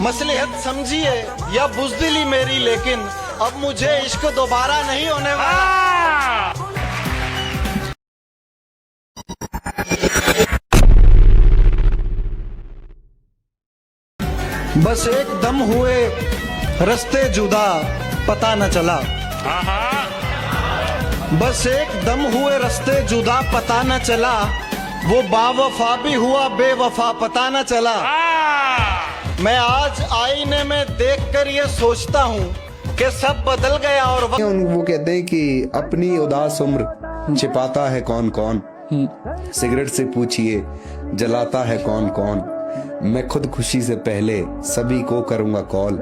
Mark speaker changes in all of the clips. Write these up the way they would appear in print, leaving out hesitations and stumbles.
Speaker 1: मसलहत समझिए या बुज़दिली मेरी, लेकिन अब मुझे इश्क दोबारा नहीं होने वाला। बस एक दम हुए रास्ते जुदा, पता न चला। बस एक दम हुए रास्ते जुदा, पता न चला। वो बावफा भी हुआ बेवफा, पता न चला। मैं आज आईने में देखकर ये सोचता हूँ कि सब बदल गया और
Speaker 2: वो कहते हैं कि अपनी उदास उम्र छिपाता है कौन कौन, सिगरेट से पूछिए जलाता है कौन कौन। मैं खुद खुशी से पहले सभी को करूंगा कॉल,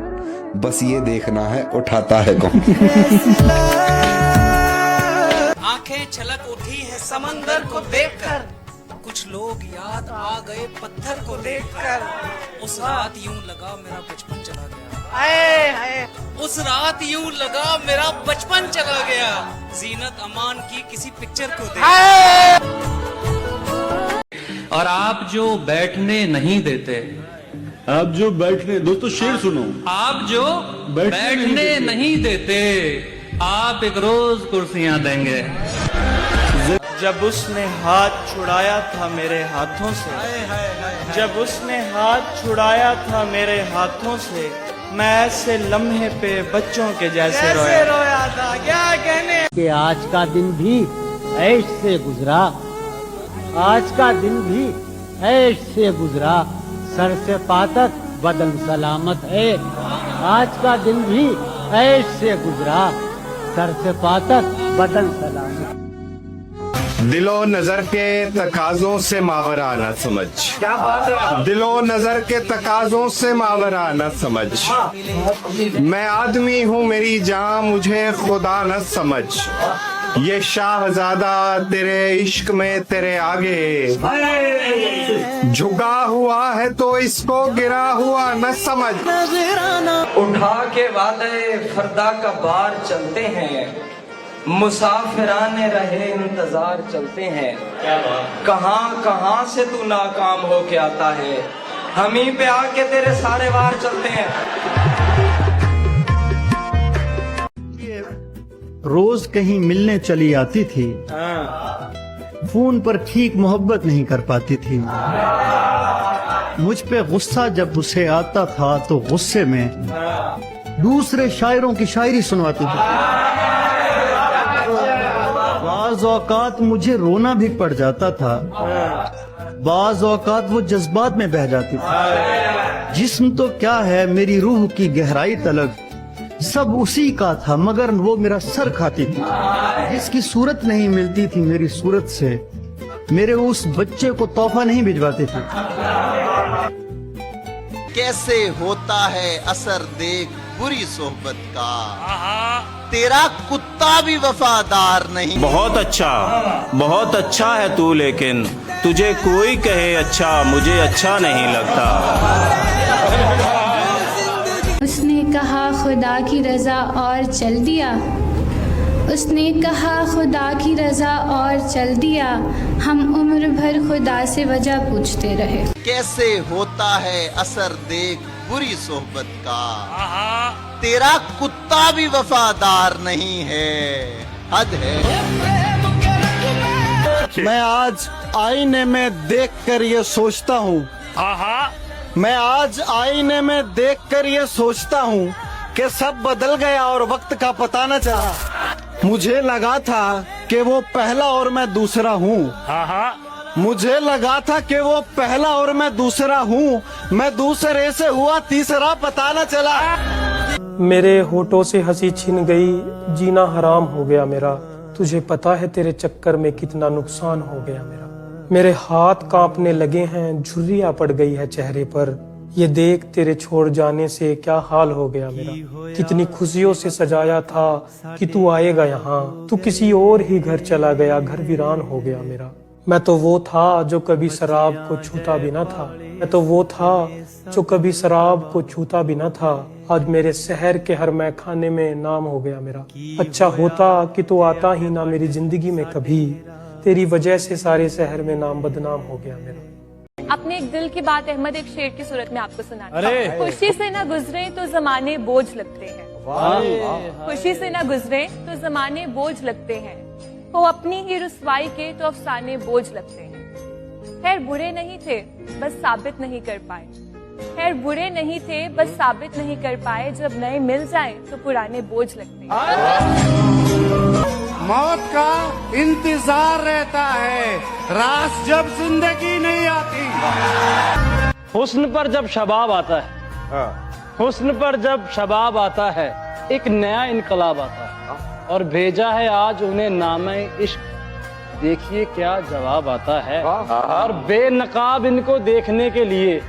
Speaker 2: बस ये देखना है उठाता है कौन।
Speaker 3: आंखें छलक उठी है समंदर को देखकर, कुछ लोग याद आ गए पत्थर को देखकर। उस रात यूं लगा मेरा बचपन चला गया, उस रात यूं लगा मेरा बचपन चला गया। जीनत अमान की किसी पिक्चर को देख।
Speaker 4: और आप जो बैठने नहीं देते,
Speaker 5: आप जो बैठने, दोस्तों शेर सुनो,
Speaker 4: आप जो बैठने नहीं देते, आप एक रोज कुर्सियां देंगे।
Speaker 6: जब उसने हाथ छुड़ाया था मेरे हाथों से, जब उसने हाथ छुड़ाया था मेरे हाथों से, मैं ऐसे लम्हे पे बच्चों के जैसे रोया था। क्या कहने
Speaker 7: कि आज का दिन भी ऐश से गुजरा, आज का दिन भी ऐश से गुजरा। सर से पातक बदन सलामत है, आज का दिन भी ऐश से गुजरा। सर से पातक बदन सलामत।
Speaker 8: दिलो नजर के तकाजों से मावरा न समझ, क्या बात है। दिलो नजर के तकाजों से मावरा न समझ। मैं आदमी हूँ मेरी जान मुझे खुदा न समझ। ये शाहजादा तेरे इश्क में तेरे आगे झुका हुआ है तो इसको गिरा हुआ न समझ।
Speaker 3: उठा के वादे फरदा का बार चलते हैं, मुसाफिराने रहे इंतजार चलते हैं। कहाँ कहाँ से तू नाकाम हो के आता है, हम ही पे आके तेरे सारे वार चलते हैं।
Speaker 9: रोज कहीं मिलने चली आती थी, फोन पर ठीक मोहब्बत नहीं कर पाती थी। मुझ पे गुस्सा जब उसे आता था तो गुस्से में दूसरे शायरों की शायरी सुनवाती थी। बाज़ औकात मुझे रोना भी पड़ जाता था, बाज़ औकात वो जज्बात में बह जाती थी। जिस्म तो क्या है मेरी रूह की गहराई तलक, सब उसी का था मगर वो मेरा सर खाती थी। जिसकी सूरत नहीं मिलती थी मेरी सूरत से, मेरे उस बच्चे को तोहफा नहीं भिजवाते थे।
Speaker 1: कैसे होता है असर देख बुरी सोहबत का, तेरा कुत्ता भी वफादार नहीं।
Speaker 10: बहुत अच्छा है तू, लेकिन तुझे कोई कहे अच्छा मुझे अच्छा नहीं लगता।
Speaker 11: उसने कहा खुदा की रजा और चल दिया, उसने कहा खुदा की रजा और चल दिया। हम उम्र भर खुदा से वजह पूछते रहे।
Speaker 1: कैसे होता है असर देख बुरी सोहबत का, तेरा कुत्ता भी वफादार नहीं है, हद है। मैं आज आईने में देखकर ये सोचता हूँ, मैं आज आईने में देखकर ये सोचता हूँ कि सब बदल गया और वक्त का पता न चला। मुझे लगा था कि वो पहला और मैं दूसरा हूँ, मुझे लगा था कि वो पहला और मैं दूसरा हूँ, मैं दूसरे से हुआ तीसरा पता न चला।
Speaker 6: मेरे होठों से हंसी छिन गई, जीना हराम हो गया मेरा। तुझे पता है तेरे चक्कर में कितना नुकसान हो गया मेरा। मेरे हाथ कांपने लगे हैं, झुर्रियां पड़ गई है चेहरे पर। ये देख तेरे छोड़ जाने से क्या हाल हो गया मेरा। कितनी खुशियों से सजाया था कि तू आएगा यहाँ, तू किसी और ही घर चला गया, घर वीरान हो गया मेरा। मैं तो वो था जो कभी शराब को छूता भी न था, मैं तो वो था जो कभी शराब को छूता भी न था। आज मेरे शहर के हर मैखाने में नाम हो गया मेरा। अच्छा होता कि तू आता ही ना मेरी जिंदगी में कभी, तेरी वजह से सारे शहर में नाम बदनाम हो गया मेरा।
Speaker 12: अपने एक दिल की बात अहमद एक शेर की सूरत में आपको सुनाना। खुशी से ना गुजरे तो जमाने बोझ लगते हैं, खुशी से ना गुजरे तो जमाने बोझ लगते हैं, वो अपनी ही रुसवाई के तो अफसाने बोझ लगते हैं। खैर बुरे नहीं थे बस साबित नहीं कर पाए, खैर बुरे नहीं थे बस साबित नहीं कर पाए, जब नए मिल जाए तो पुराने बोझ लगते हैं।
Speaker 7: मौत का इंतजार रहता है, रास जब जिंदगी नहीं आती।
Speaker 4: हुस्न पर जब शबाब आता है, हुस्न पर जब शबाब आता है, एक नया इनकलाब आता है, और भेजा है आज उन्हें नामे इश्क, देखिए क्या जवाब आता है। और बेनकाब इनको देखने के लिए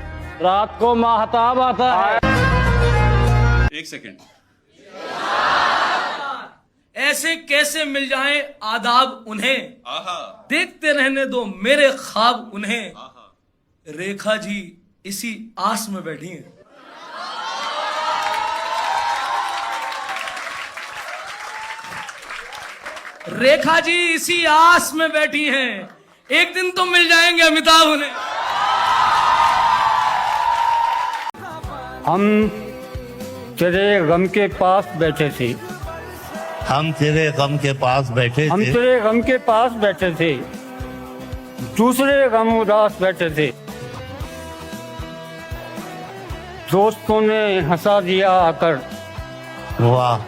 Speaker 4: रात को माहताब आता है।
Speaker 5: एक सेकंड,
Speaker 3: ऐसे कैसे मिल जाएं आदाब उन्हें, देखते रहने दो मेरे ख्वाब उन्हें, रेखा जी इसी आस में बैठी हैं। रेखा जी इसी आस में बैठी हैं, एक दिन तो मिल जाएंगे अमिताभ उन्हें।
Speaker 4: हम तेरे गम के पास बैठे थे,
Speaker 7: हम तेरे गम के पास बैठे
Speaker 4: हम तेरे गम के पास बैठे थे, दूसरे गम उदास बैठे थे, दोस्तों ने हंसा दिया आकर,
Speaker 7: वाह,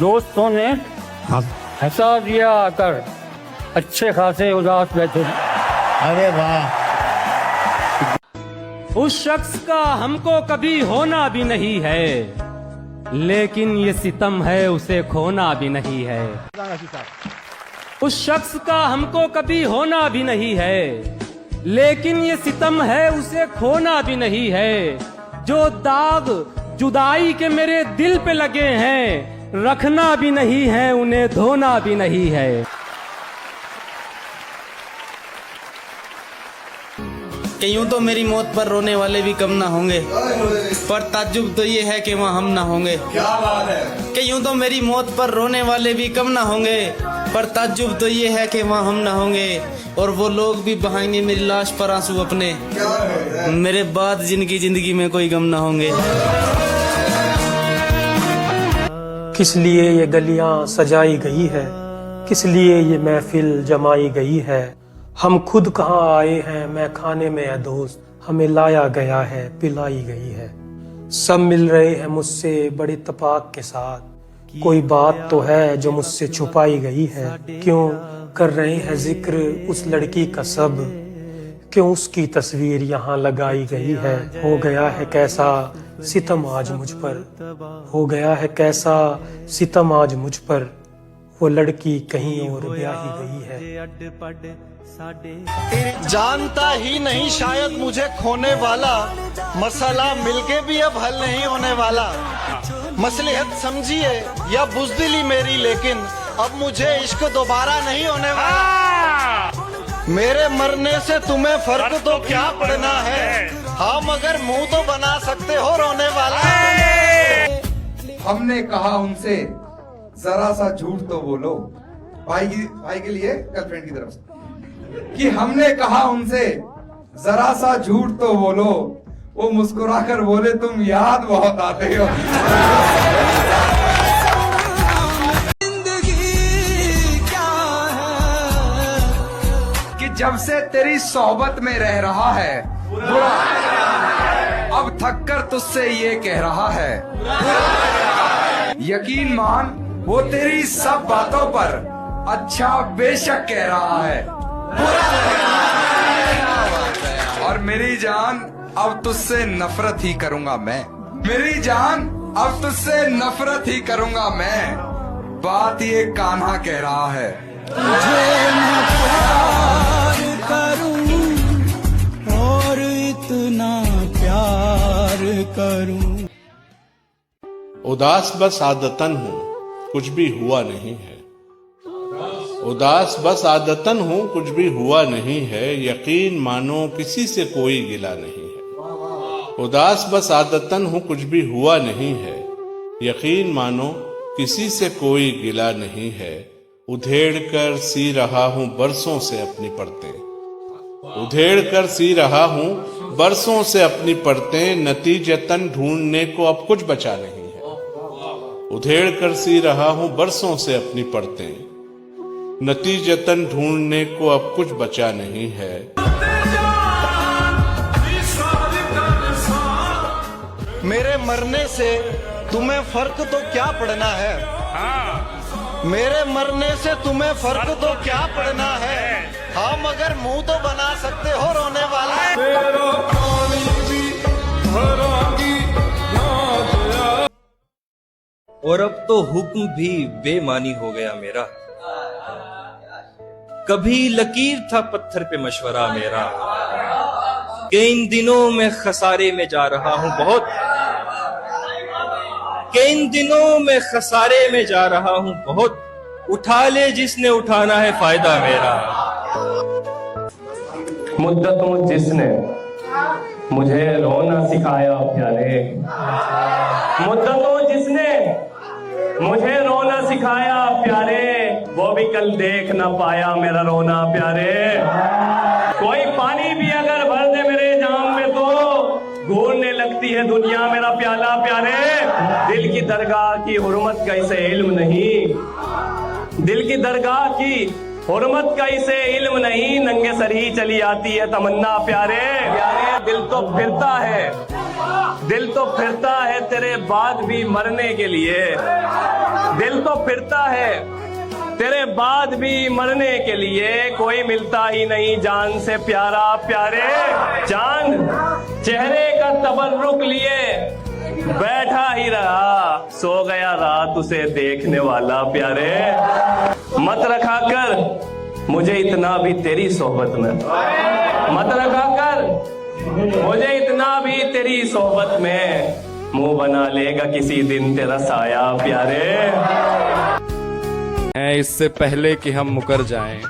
Speaker 4: दोस्तों ने हंसा दिया आकर, अच्छे खासे उदास बैठे थे।
Speaker 7: अरे वाह।
Speaker 4: उस शख्स का हमको कभी होना भी नहीं है, लेकिन ये सितम है उसे खोना भी नहीं है। उस शख्स का हमको कभी होना भी नहीं है, लेकिन ये सितम है उसे खोना भी नहीं है। जो दाग जुदाई के मेरे दिल पे लगे हैं, रखना भी नहीं है उन्हें धोना भी नहीं है।
Speaker 10: कि यूं तो मेरी मौत पर रोने वाले भी कम ना होंगे, पर ताज्जुब तो ये है कि वहाँ हम ना होंगे। क्या बात है। कि यूं तो मेरी मौत पर रोने वाले भी कम ना होंगे, पर ताज्जुब तो ये है कि वहाँ हम ना होंगे, और वो लोग भी बहाएंगे मेरी लाश पर आंसू अपने, मेरे बाद जिनकी जिंदगी में कोई गम ना होंगे।
Speaker 6: किस लिए ये गलियां सजाई गई है, किस लिए ये महफिल जमाई गई है, हम खुद कहाँ आए हैं मैं खाने में है दोस्त, हमें लाया गया है पिलाई गई है। सब मिल रहे हैं मुझसे बड़े तपाक के साथ, कोई बात तो है जो मुझसे छुपाई गई है। क्यों कर रहे हैं जिक्र उस लड़की का सब, क्यों उसकी तस्वीर यहाँ लगाई गई है। हो गया है कैसा सितम आज मुझ पर, हो गया है कैसा सितम आज मुझ पर, वो लड़की कहीं और ब्याही गई है।
Speaker 1: जानता ही नहीं शायद मुझे खोने वाला, मसला मिलके भी अब हल नहीं होने वाला। मसलिहत समझिए या बुज़दिली मेरी, लेकिन अब मुझे इश्क दोबारा नहीं होने वाला। मेरे मरने से तुम्हें फर्क तो क्या पड़ना है, हाँ मगर मुंह तो बना सकते हो रोने वाला।
Speaker 2: हमने कहा उनसे जरा सा झूठ तो बोलो, भाई के लिए गर्लफ्रेंड की तरफ से, कि हमने कहा उनसे जरा सा झूठ तो बोलो, वो मुस्कुराकर बोले तुम याद बहुत आते हो। कि जब से तेरी सोहबत में रह रहा है, अब थक कर तुझसे ये कह रहा है, यकीन मान वो तेरी सब बातों पर अच्छा बेशक कह रहा है, और मेरी जान अब तुझसे नफरत ही करूंगा मैं, मेरी जान अब तुझसे नफरत ही करूंगा मैं। बात ये कान्हा कह रहा है, तुझे मैं प्यार करूं और इतना प्यार करूं।
Speaker 13: उदास बस आदतन हूँ कुछ भी हुआ नहीं है, उदास बस आदतन हूँ कुछ भी हुआ नहीं है, यकीन मानो किसी से कोई गिला नहीं है। उदास बस आदतन हूँ कुछ भी हुआ नहीं है, यकीन मानो किसी से कोई गिला नहीं है। उधेड़ कर सी रहा हूँ बरसों से अपनी परतें, उधेड़ कर सी रहा हूं बरसों से अपनी परतें, नतीजतन ढूंढने को अब कुछ बचा नहीं है। उधेड़ कर सी रहा हूं बरसों से अपनी परतें, नतीजतन ढूंढने को अब कुछ बचा नहीं है।
Speaker 1: मेरे मरने से तुम्हें फर्क तो क्या पड़ना है? मेरे मरने से तुम्हें फर्क तो क्या पड़ना है? हाँ मगर मुंह तो बना सकते हो रोने वाला।
Speaker 14: और अब तो हुक्म भी बेमानी हो गया मेरा। कभी लकीर था पत्थर पे मशवरा मेरा, कि इन दिनों में खसारे में जा रहा हूं बहुत, कि इन दिनों में खसारे में जा रहा हूं बहुत। उठा ले जिसने उठाना है फायदा मेरा।
Speaker 6: मुद्दतों जिसने मुझे रोना सिखाया प्यारे, मुद्दतों जिसने मुझे रोना सिखाया प्यारे, वो भी कल देख ना पाया मेरा रोना प्यारे। कोई पानी भी अगर भर दे मेरे जाम में तो घूरने लगती है दुनिया मेरा प्याला प्यारे। दिल की दरगाह की हुर्मत का इसे इल्म नहीं, दिल की दरगाह की हुर्मत का इसे इल्म नहीं, नंगे सर ही चली आती है तमन्ना प्यारे। प्यारे दिल तो फिरता है, दिल तो फिरता है तेरे बाद भी मरने के लिए, दिल तो फिरता है तेरे बाद भी मरने के लिए। कोई मिलता ही नहीं जान से प्यारा प्यारे। चांद चेहरे का तबर्रुक लिए बैठा ही रहा, सो गया रात उसे देखने वाला प्यारे। मत रखा कर मुझे इतना भी तेरी सोहबत में, मत रखा कर मुझे इतना भी तेरी सोहबत में, मुंह बना लेगा किसी दिन तेरा साया प्यारे।
Speaker 10: इससे पहले कि हम मुकर जाएं,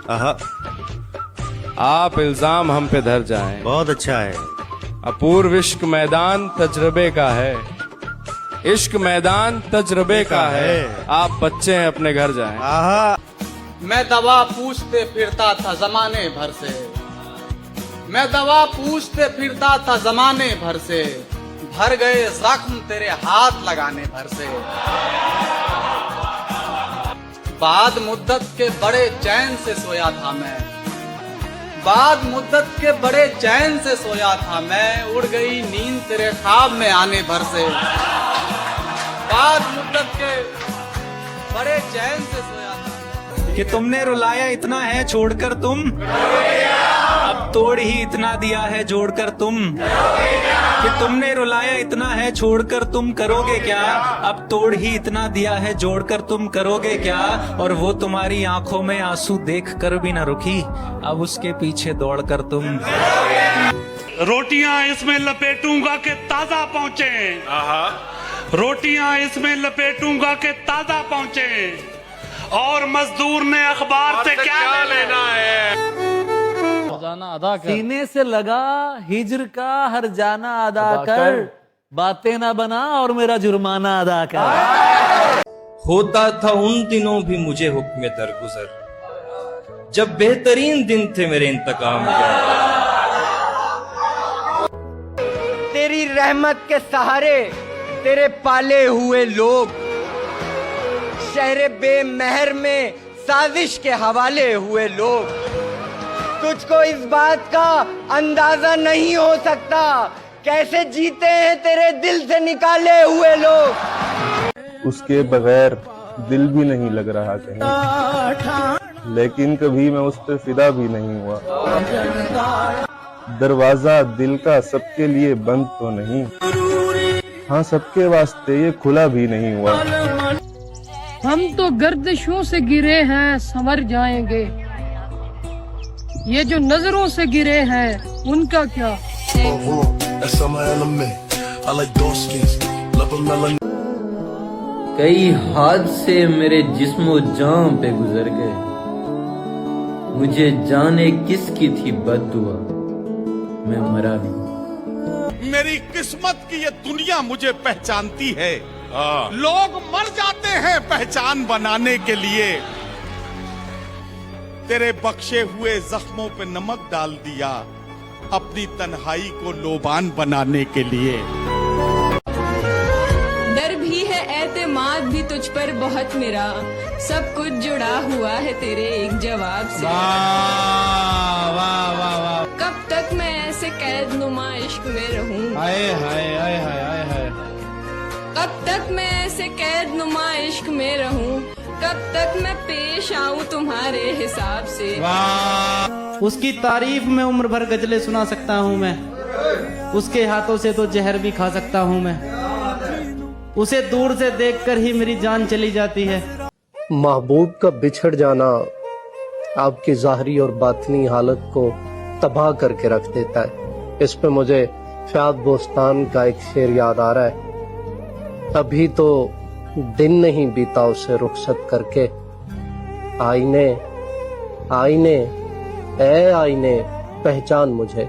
Speaker 10: आप इल्जाम हम पे धर जाएं।
Speaker 9: बहुत अच्छा है।
Speaker 10: अपूर्व इश्क मैदान तजर्बे का है, इश्क मैदान तजर्बे का है। आप बच्चे हैं अपने घर जाएं।
Speaker 3: मैं दवा पूछते फिरता था जमाने भर से, मैं दवा पूछते फिरता था जमाने भर से, भर गए जख्म तेरे हाथ लगाने भर से। बाद मुद्दत के बड़े चैन से सोया था मैं, बाद मुद्दत के बड़े चैन से सोया था मैं, उड़ गई नींद तेरे ख्वाब में आने भर से। बाद मुद्दत के बड़े चैन से सोया था।
Speaker 15: कि तुमने रुलाया इतना है छोड़कर तुम, अब तोड़ ही इतना दिया है जोड़कर तुम। कि तुमने रुलाया इतना है छोड़कर तुम करोगे क्या, अब तोड़ ही इतना दिया है जोड़कर तुम करोगे क्या। और वो तुम्हारी आंखों में आंसू देख कर भी न रुकी, अब उसके पीछे दौड़कर तुम।
Speaker 5: रोटियां इसमें लपेटूंगा के ताजा पहुंचे, रोटियां इसमें लपेटूंगा के ताजा पहुंचे, और मजदूर ने अखबार से क्या लेना है।
Speaker 7: अदा कर। सीने से लगा हिज्र का हर जाना अदा कर, बातें ना बना और मेरा जुर्माना अदा कर।
Speaker 14: होता था उन दिनों भी मुझे हुक्म दरगुजर, जब बेहतरीन दिन थे मेरे इंतकाम के।
Speaker 16: तेरी रहमत के सहारे तेरे पाले हुए लोग, शहर बेमहर में साजिश के हवाले हुए लोग। तुझको इस बात का अंदाजा नहीं हो सकता, कैसे जीते हैं तेरे दिल से निकाले हुए लोग।
Speaker 17: उसके बगैर दिल भी नहीं लग रहा कहीं, लेकिन कभी मैं उस पर फिदा भी नहीं हुआ। दरवाजा दिल का सबके लिए बंद तो नहीं, हाँ सबके वास्ते ये खुला भी नहीं हुआ।
Speaker 18: हम तो गर्दिशों से गिरे हैं संवर जाएंगे, ये जो नजरों से गिरे हैं उनका क्या।
Speaker 19: कई हादसे मेरे जिस्मो जान पे गुजर गए, मुझे जाने किसकी थी बद्दुआ, मैं मरा नहीं।
Speaker 20: मेरी किस्मत की ये दुनिया मुझे पहचानती है, लोग मर जाते हैं पहचान बनाने के लिए। तेरे बख्शे हुए जख्मों पे नमक डाल दिया अपनी तन्हाई को लोबान बनाने के लिए।
Speaker 21: डर भी है एतमाद भी तुझ पर बहुत मेरा, सब कुछ जुड़ा हुआ है तेरे एक जवाब से।
Speaker 10: वाह वाह वाह वाह।
Speaker 21: कब तक मैं ऐसे कैद नुमा इश्क में रहूं?
Speaker 10: हाय हाय हाय हाय हाय हाय।
Speaker 21: कब तक मैं ऐसे कैद नुमा इश्क में रहूं? कब तक मैं पेश आऊं तुम्हारे हिसाब से?
Speaker 10: वाह। उसकी तारीफ में उम्र भर गजलें सुना सकता हूँ मैं, उसके हाथों से तो जहर भी खा सकता हूँ मैं, उसे दूर से देखकर ही मेरी जान चली जाती है।
Speaker 6: महबूब का बिछड़ जाना आपकी ज़ाहरी और बातनी हालत को तबाह करके रख देता है। इस पे मुझे फ़याद बोस्तान का एक शेर याद आ रहा है। अभी तो दिन नहीं बीता उसे रुखसत करके, आईने आईने ऐ आईने पहचान मुझे।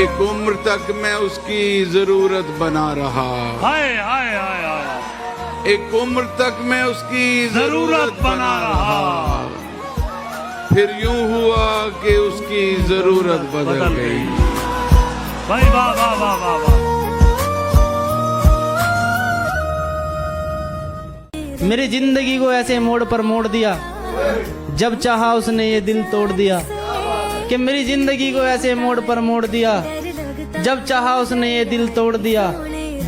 Speaker 13: एक उम्र तक मैं उसकी जरूरत बना रहा,
Speaker 5: हाय हाय हाय हाय।
Speaker 13: एक उम्र तक मैं उसकी जरूरत बना रहा, फिर यूं हुआ कि उसकी जरूरत बदल गई।
Speaker 5: भाई वाह वाह वाह वाह वाह।
Speaker 10: मेरी जिंदगी को ऐसे मोड़ पर मोड़ दिया, जब चाहा उसने ये दिल तोड़ दिया। कि मेरी जिंदगी को ऐसे मोड़ पर मोड़ दिया, जब चाहा उसने ये दिल तोड़ दिया।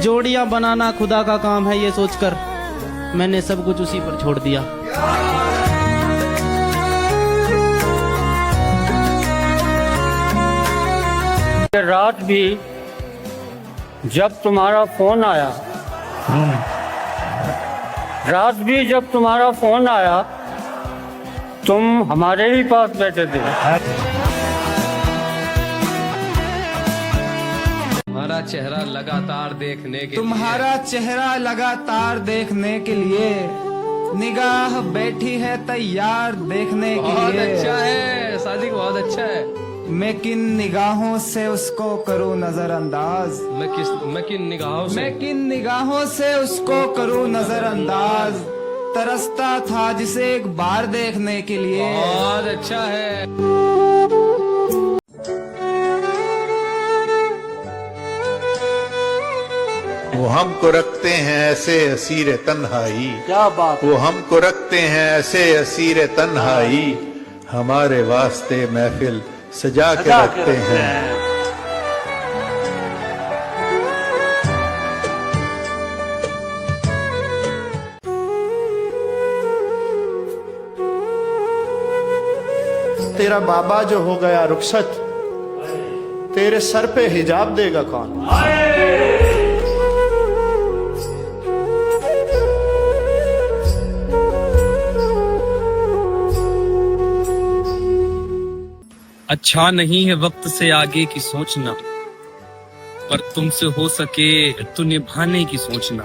Speaker 10: जोड़ियां बनाना खुदा का काम है ये सोचकर मैंने सब कुछ उसी पर छोड़ दिया।
Speaker 4: रात भी जब तुम्हारा फोन आया, रात भी जब तुम्हारा फोन आया, तुम हमारे ही पास बैठे थे।
Speaker 19: तुम्हारा चेहरा लगातार देखने के
Speaker 10: तुम्हारा चेहरा लगातार देखने के लिए निगाह बैठी है तैयार देखने के लिए।
Speaker 19: बहुत अच्छा है सादिक, बहुत अच्छा है।
Speaker 10: मैं किन निगाहों से उसको करूं नजरअंदाज,
Speaker 19: मैं किन निगाहों से,
Speaker 10: मैं किन निगाहों से उसको करूं नजरअंदाज। तरसता था जिसे एक बार देखने के लिए।
Speaker 19: बहुत अच्छा है।
Speaker 20: वो हमको रखते हैं ऐसे असीर तन्हाई,
Speaker 1: क्या बात।
Speaker 20: वो हमको रखते हैं ऐसे असीर तन्हाई, हमारे वास्ते महफिल सजा के रखते हैं।
Speaker 9: तेरा बाबा जो हो गया रुखसत, तेरे सर पे हिजाब देगा कौन?
Speaker 14: अच्छा नहीं है वक्त से आगे की सोचना, पर तुमसे हो सके तो निभाने की सोचना।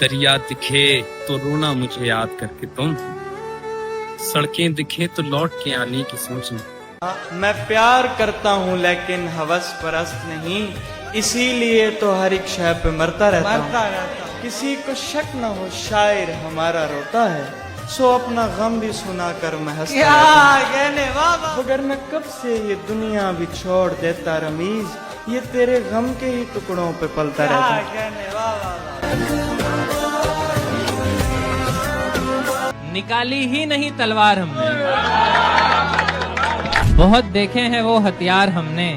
Speaker 14: दरिया दिखे तो रोना मुझे याद करके तुम, सड़कें दिखे तो लौट के आने की सोचना।
Speaker 10: मैं प्यार करता हूँ लेकिन हवस परस्त नहीं, इसीलिए तो हर एक शय पे मरता रहता हूँ। किसी को शक न हो शायर हमारा रोता है, सो अपना गम भी सुना कर मैं हंसता रहता हूँ। मगर मैं कब से ये दुनिया भी छोड़ देता रमीज, ये तेरे गम के ही टुकड़ों पे पलता रहता हूँ।
Speaker 3: निकाली ही नहीं तलवार हमने, बहुत देखे हैं वो हथियार हमने,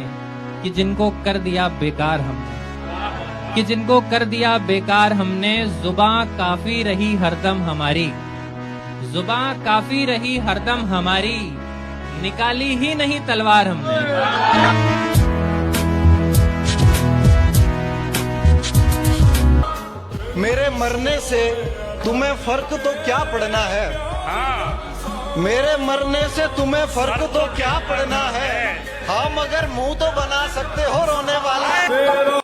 Speaker 3: कि जिनको कर दिया बेकार हमने, कि जिनको कर दिया बेकार हमने। जुबां काफी रही हरदम हमारी, जुबां काफी रही हरदम हमारी, निकाली ही नहीं तलवार हमने।
Speaker 1: मेरे मरने से तुम्हें फर्क तो क्या पड़ना है? मेरे मरने से तुम्हें फर्क तो क्या पड़ना है? हाँ मगर मुंह तो बना सकते हो रोने वाला।